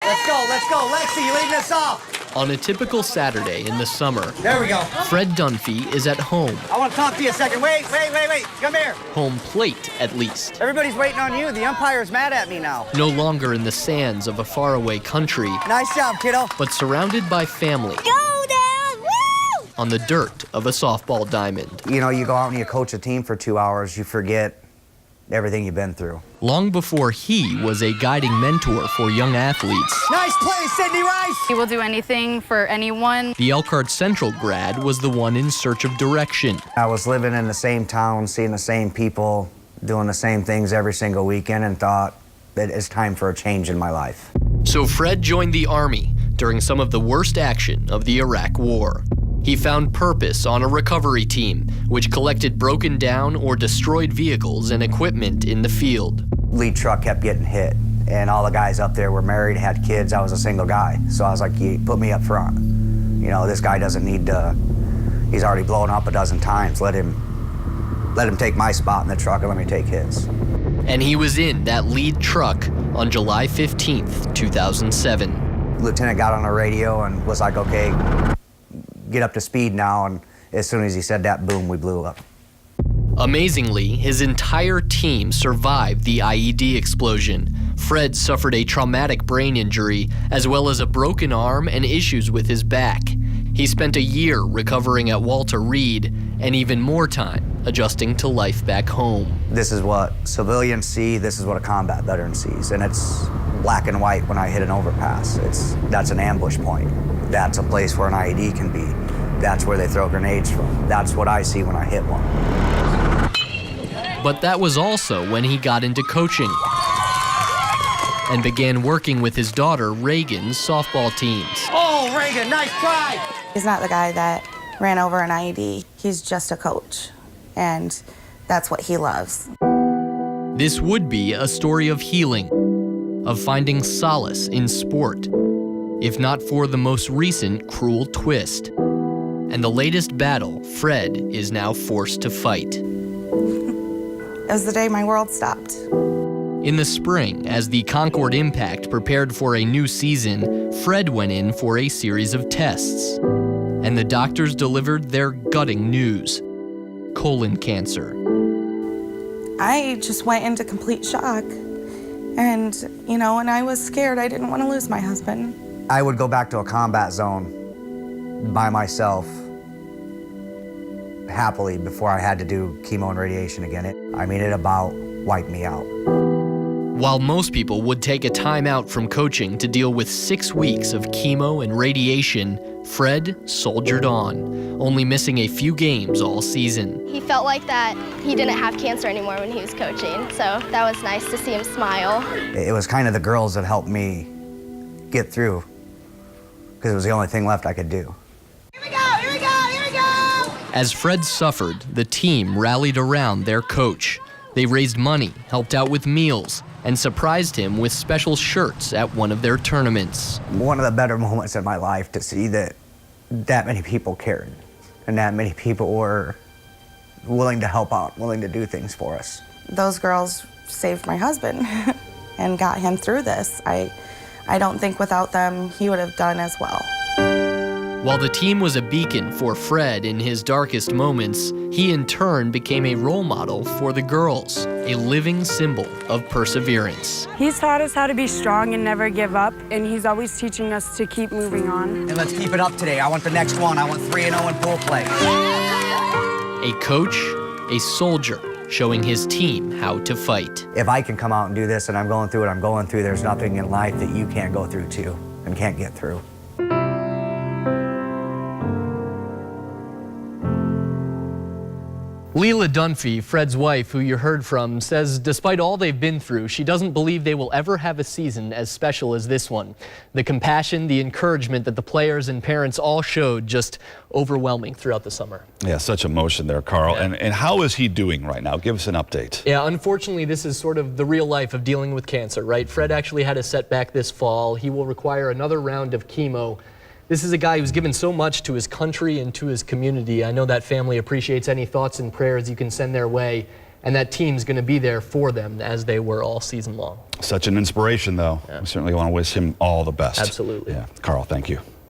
Let's go. Lexi, you leading us off. On a typical Saturday in the summer, there we go. Fred Dunfee is at home. I want to talk to you a second. Wait. Come here. Home plate, at least. Everybody's waiting on you. The umpire's mad at me now. No longer in the sands of a faraway country. Nice job, kiddo. But surrounded by family. Go down! Woo! On the dirt of a softball diamond. You know, you go out and you coach a team for 2 hours, you forget everything you've been through. Long before he was a guiding mentor for young athletes. Nice play, Sydney Rice! He will do anything for anyone. The Elkhart Central grad was the one in search of direction. I was living in the same town, seeing the same people, doing the same things every single weekend, and thought that it's time for a change in my life. So Fred joined the Army during some of the worst action of the Iraq War. He found purpose on a recovery team, which collected broken down or destroyed vehicles and equipment in the field. Lead truck kept getting hit, and all the guys up there were married, had kids. I was a single guy, so I was like, you put me up front. You know, this guy doesn't need to, he's already blown up a dozen times. Let him take my spot in the truck and let me take his. And he was in that lead truck on July 15th, 2007. Lieutenant got on the radio and was like, okay, get up to speed now, and as soon as he said that, boom, we blew up. Amazingly, his entire team survived the IED explosion. Fred suffered a traumatic brain injury, as well as a broken arm and issues with his back. He spent a year recovering at Walter Reed, and even more time adjusting to life back home. This is what civilians see, this is what a combat veteran sees, and it's black and white when I hit an overpass. That's an ambush point. That's a place where an IED can be. That's where they throw grenades from. That's what I see when I hit one. But that was also when he got into coaching and began working with his daughter Reagan's softball teams. Oh, Reagan, nice try! He's not the guy that ran over an IED. He's just a coach, and that's what he loves. This would be a story of healing, of finding solace in sport, if not for the most recent cruel twist. And the latest battle Fred is now forced to fight. It was the day my world stopped. In the spring, as the Concord Impact prepared for a new season, Fred went in for a series of tests. And the doctors delivered their gutting news: colon cancer. I just went into complete shock. And, you know, when I was scared, I didn't want to lose my husband. I would go back to a combat zone by myself happily before I had to do chemo and radiation again. It about wiped me out. While most people would take a time out from coaching to deal with 6 weeks of chemo and radiation, Fred soldiered on, only missing a few games all season. He felt like that he didn't have cancer anymore when he was coaching, so that was nice to see him smile. It was kind of the girls that helped me get through, because it was the only thing left I could do. Here we go, here we go, here we go! As Fred suffered, the team rallied around their coach. They raised money, helped out with meals, and surprised him with special shirts at one of their tournaments. One of the better moments in my life to see that many people cared and that many people were willing to help out, willing to do things for us. Those girls saved my husband and got him through this. I don't think without them, he would have done as well. While the team was a beacon for Fred in his darkest moments, he in turn became a role model for the girls, a living symbol of perseverance. He's taught us how to be strong and never give up, and he's always teaching us to keep moving on. And let's keep it up today. I want the next one. I want 3-0 in pool play. A coach, a soldier, showing his team how to fight. If I can come out and do this and I'm going through what I'm going through, there's nothing in life that you can't go through too and can't get through. Leela Dunfee, Fred's wife, who you heard from, says despite all they've been through, she doesn't believe they will ever have a season as special as this one. The compassion, the encouragement that the players and parents all showed, just overwhelming throughout the summer. Yeah, such emotion there, Carl. Yeah. And how is he doing right now? Give us an update. Yeah, unfortunately, this is sort of the real life of dealing with cancer, right? Fred actually had a setback this fall. He will require another round of chemo. This is a guy who's given so much to his country and to his community. I know that family appreciates any thoughts and prayers you can send their way. and that team's going to be there for them as they were all season long. Such an inspiration, though. We certainly want to wish him all the best. Absolutely. Yeah. Carl, thank you.